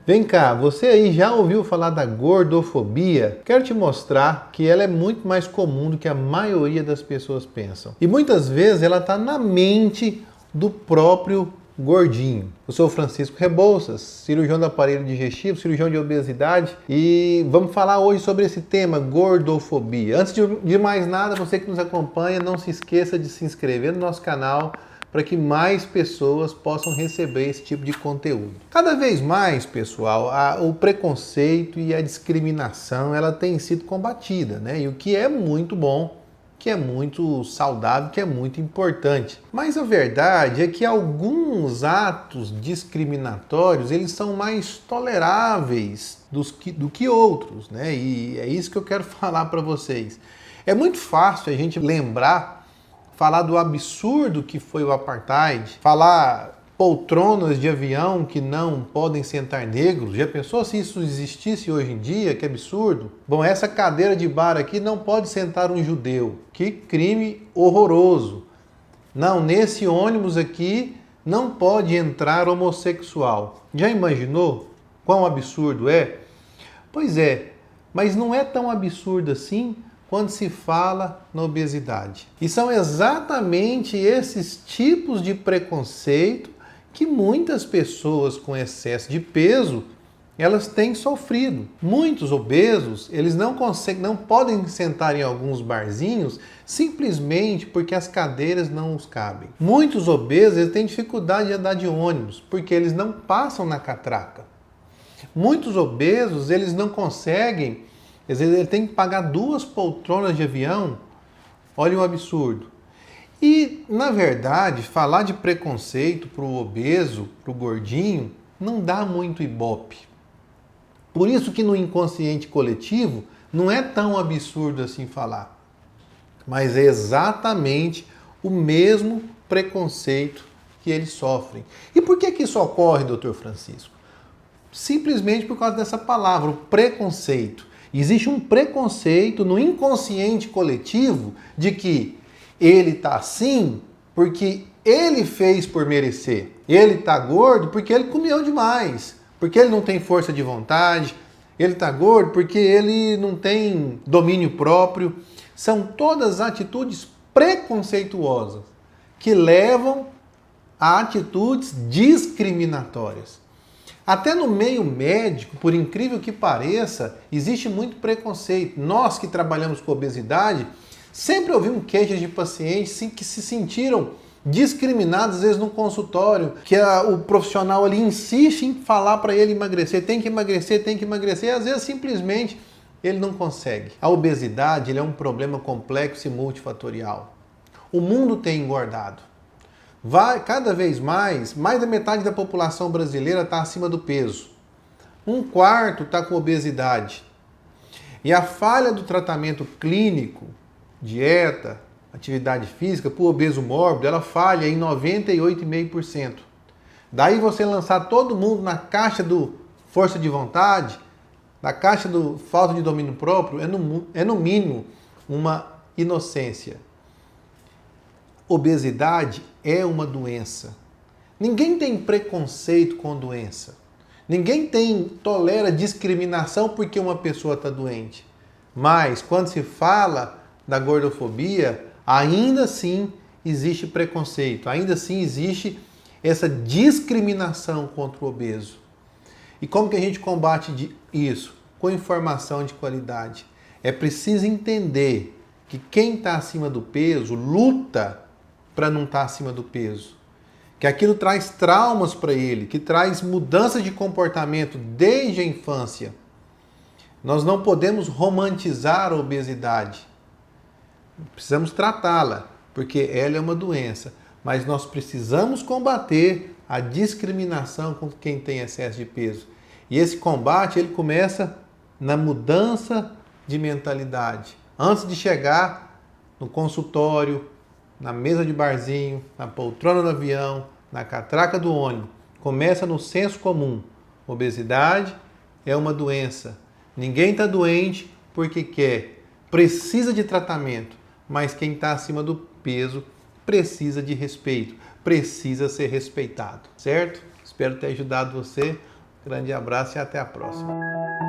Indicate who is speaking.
Speaker 1: Vem cá, você aí já ouviu falar da gordofobia? Quero te mostrar que ela é muito mais comum do que a maioria das pessoas pensam. E muitas vezes ela está na mente do próprio gordinho. Eu sou o Francisco Rebouças, cirurgião do aparelho digestivo, cirurgião de obesidade, e vamos falar hoje sobre esse tema, gordofobia. Antes de mais nada, você que nos acompanha, não se esqueça de se inscrever no nosso canal, para que mais pessoas possam receber esse tipo de conteúdo. Cada vez mais, pessoal, o preconceito e a discriminação ela tem sido combatida, né? E o que é muito bom, que é muito saudável, que é muito importante. Mas a verdade é que alguns atos discriminatórios eles são mais toleráveis do que outros, né? E é isso que eu quero falar para vocês. É muito fácil a gente falar do absurdo que foi o apartheid, falar poltronas de avião que não podem sentar negros. Já pensou se isso existisse hoje em dia? Que absurdo! Bom, essa cadeira de bar aqui não pode sentar um judeu. Que crime horroroso! Não, nesse ônibus aqui não pode entrar homossexual. Já imaginou quão absurdo é? Pois é, mas não é tão absurdo assim quando se fala na obesidade. E são exatamente esses tipos de preconceito que muitas pessoas com excesso de peso elas têm sofrido. Muitos obesos, eles não podem sentar em alguns barzinhos simplesmente porque as cadeiras não os cabem. Muitos obesos eles têm dificuldade de andar de ônibus porque eles não passam na catraca. Muitos obesos, eles não conseguem. Às vezes ele tem que pagar 2 poltronas de avião. Olha o absurdo. E, na verdade, falar de preconceito para o obeso, para o gordinho, não dá muito ibope. Por isso que no inconsciente coletivo não é tão absurdo assim falar. Mas é exatamente o mesmo preconceito que eles sofrem. E por que isso ocorre, Dr. Francisco? Simplesmente por causa dessa palavra, o preconceito. Existe um preconceito no inconsciente coletivo de que ele está assim porque ele fez por merecer. Ele está gordo porque ele comeu demais, porque ele não tem força de vontade. Ele está gordo porque ele não tem domínio próprio. São todas atitudes preconceituosas que levam a atitudes discriminatórias. Até no meio médico, por incrível que pareça, existe muito preconceito. Nós que trabalhamos com obesidade, sempre ouvimos queixas de pacientes que se sentiram discriminados, às vezes no consultório, que o profissional ali insiste em falar para ele emagrecer, tem que emagrecer, e às vezes simplesmente ele não consegue. A obesidade é um problema complexo e multifatorial. O mundo tem engordado. Cada vez mais da metade da população brasileira está acima do peso. 1/4 está com obesidade. E a falha do tratamento clínico, dieta, atividade física, para o obeso mórbido, ela falha em 98,5%. Daí você lançar todo mundo na caixa do força de vontade, na caixa do falta de domínio próprio, é no mínimo uma inocência. Obesidade é uma doença. Ninguém tem preconceito com doença. Ninguém tolera discriminação porque uma pessoa está doente. Mas quando se fala da gordofobia, ainda assim existe preconceito, ainda assim existe essa discriminação contra o obeso. E como que a gente combate isso? Com informação de qualidade. É preciso entender que quem está acima do peso luta para não estar acima do peso. Que aquilo traz traumas para ele, que traz mudanças de comportamento desde a infância. Nós não podemos romantizar a obesidade. Precisamos tratá-la, porque ela é uma doença. Mas nós precisamos combater a discriminação com quem tem excesso de peso. E esse combate ele começa na mudança de mentalidade. Antes de chegar no consultório, na mesa de barzinho, na poltrona do avião, na catraca do ônibus. Começa no senso comum. Obesidade é uma doença. Ninguém está doente porque quer. Precisa de tratamento. Mas quem está acima do peso precisa de respeito. Precisa ser respeitado. Certo? Espero ter ajudado você. Grande abraço e até a próxima.